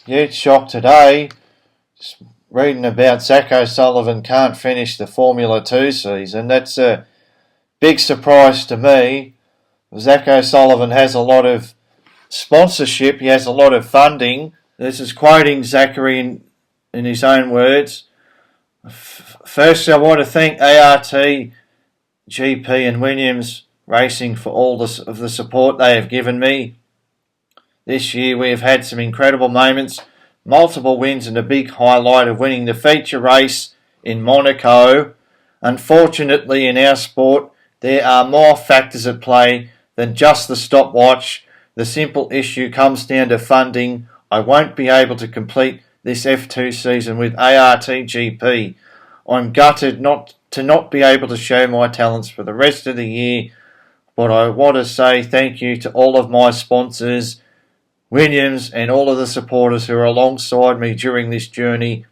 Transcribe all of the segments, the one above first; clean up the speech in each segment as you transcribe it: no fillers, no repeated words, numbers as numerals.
Huge shock today. Just reading about Zach O'Sullivan can't finish the Formula 2 season. That's a big surprise to me. Zach O'Sullivan has a lot of sponsorship. He has a lot of funding. This is quoting Zachary in his own words. First, I want to thank ART, GP and Williams Racing for all of the support they have given me. This year we have had some incredible moments, multiple wins and a big highlight of winning the feature race in Monaco. Unfortunately, in our sport, there are more factors at play than just the stopwatch. The simple issue comes down to funding. I won't be able to complete this F2 season with ART GP. I'm gutted not to be able to show my talents for the rest of the year, but I want to say thank you to all of my sponsors, Williams, and all of the supporters who are alongside me during this journey.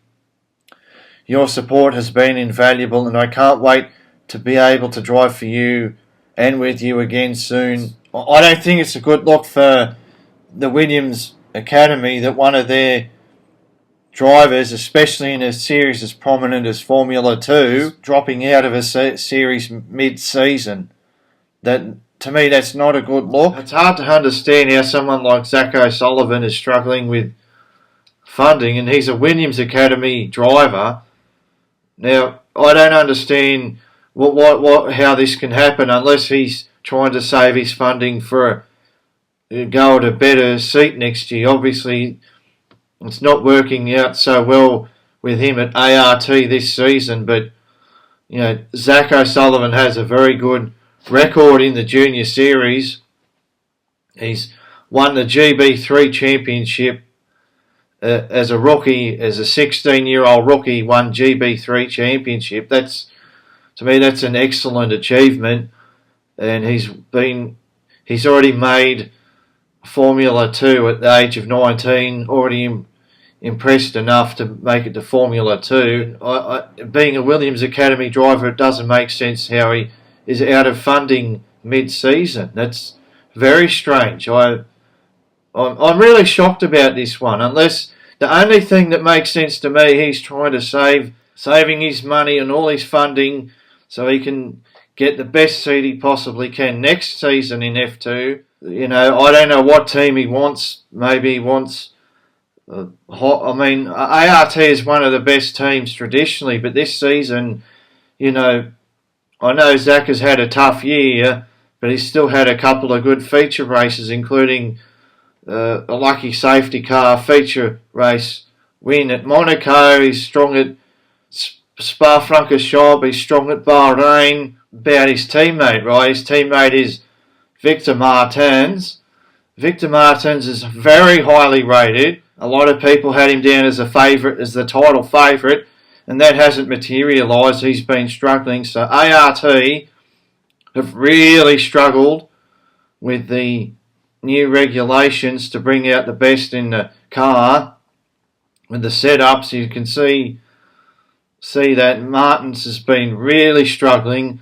Your support has been invaluable, and I can't wait to be able to drive for you and with you again soon. I don't think it's a good look for the Williams Academy that one of their drivers, especially in a series as prominent as Formula 2, dropping out of a series mid-season. To me, that's not a good look. It's hard to understand how someone like Zach O'Sullivan is struggling with funding, and he's a Williams Academy driver. Now, I don't understand how this can happen unless he's trying to save his funding for a go at a better seat next year. Obviously, it's not working out so well with him at ART this season, but Zach O'Sullivan has a very good record in the junior series. He's won the GB3 championship as a rookie, as a 16-year-old rookie, won GB3 championship. To me, that's an excellent achievement, and he's already made Formula 2 at the age of 19, already impressed enough to make it to Formula 2. Being a Williams Academy driver, it doesn't make sense how he is out of funding mid-season. That's very strange. I'm really shocked about this one. Unless the only thing that makes sense to me, he's trying to saving his money and all his funding so he can get the best seat he possibly can next season in F2. I don't know what team he wants. Maybe he wants ART is one of the best teams traditionally, but this season, I know Zach has had a tough year, but he's still had a couple of good feature races, including a lucky safety car feature race win at Monaco. He's strong at Spa-Francorchamps. He's strong at Bahrain. About his teammate, right? His teammate is Victor Martins. Victor Martins is very highly rated. A lot of people had him down as a favourite, as the title favourite, and that hasn't materialised. He's been struggling. So ART have really struggled with the new regulations to bring out the best in the car. With the setups, you can see that Martins has been really struggling.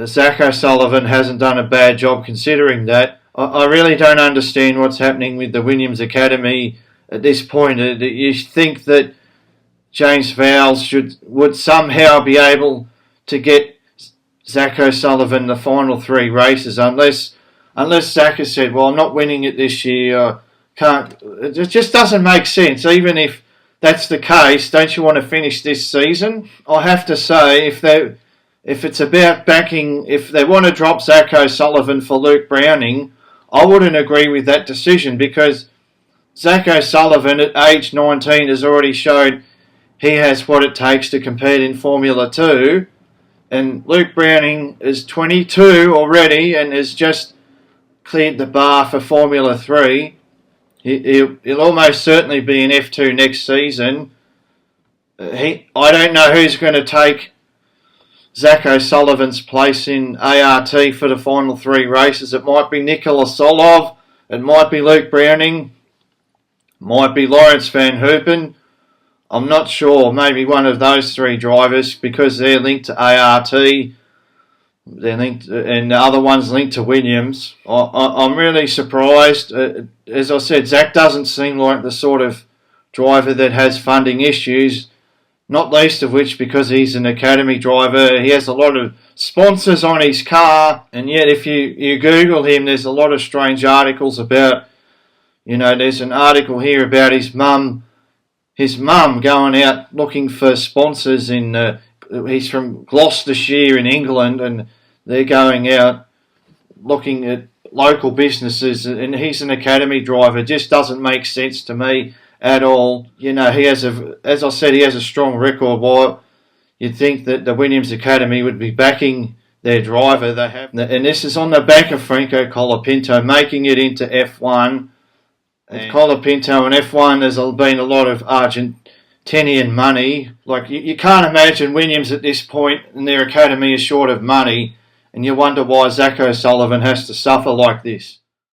Zach O'Sullivan hasn't done a bad job considering that. I really don't understand what's happening with the Williams Academy at this point. You think that James Vowles would somehow be able to get Zach O'Sullivan the final 3 races, unless Zach has said, well, I'm not winning it this year. It just doesn't make sense. Even if that's the case, don't you want to finish this season? I have to say, if it's about backing, if they want to drop Zach O'Sullivan for Luke Browning, I wouldn't agree with that decision, because Zach O'Sullivan at age 19 has already showed he has what it takes to compete in Formula 2, and Luke Browning is 22 already and has just cleared the bar for Formula 3. He'll almost certainly be in F2 next season. I don't know who's going to take Zach O'Sullivan's place in ART for the final 3 races. It might be Nikola Solov, it might be Luke Browning, might be Lawrence Van Hoopen. I'm not sure. Maybe one of those 3 drivers, because they're linked to ART. They're linked, and the other one's linked to Williams. I'm really surprised. As I said, Zach doesn't seem like the sort of driver that has funding issues, not least of which because he's an academy driver. He has a lot of sponsors on his car, and yet if you Google him, there's a lot of strange articles about, there's an article here about his mum going out looking for sponsors he's from Gloucestershire in England, and they're going out looking at local businesses, and he's an academy driver. It just doesn't make sense to me at all. He has as I said, he has a strong record. Why you'd think that the Williams Academy would be backing their driver. They have, and this is on the back of Franco Colapinto making it into F1. And Colapinto and F1, there's been a lot of Argentinian money. Like, you can't imagine Williams at this point and their academy is short of money, and you wonder why Zach O'Sullivan has to suffer like this.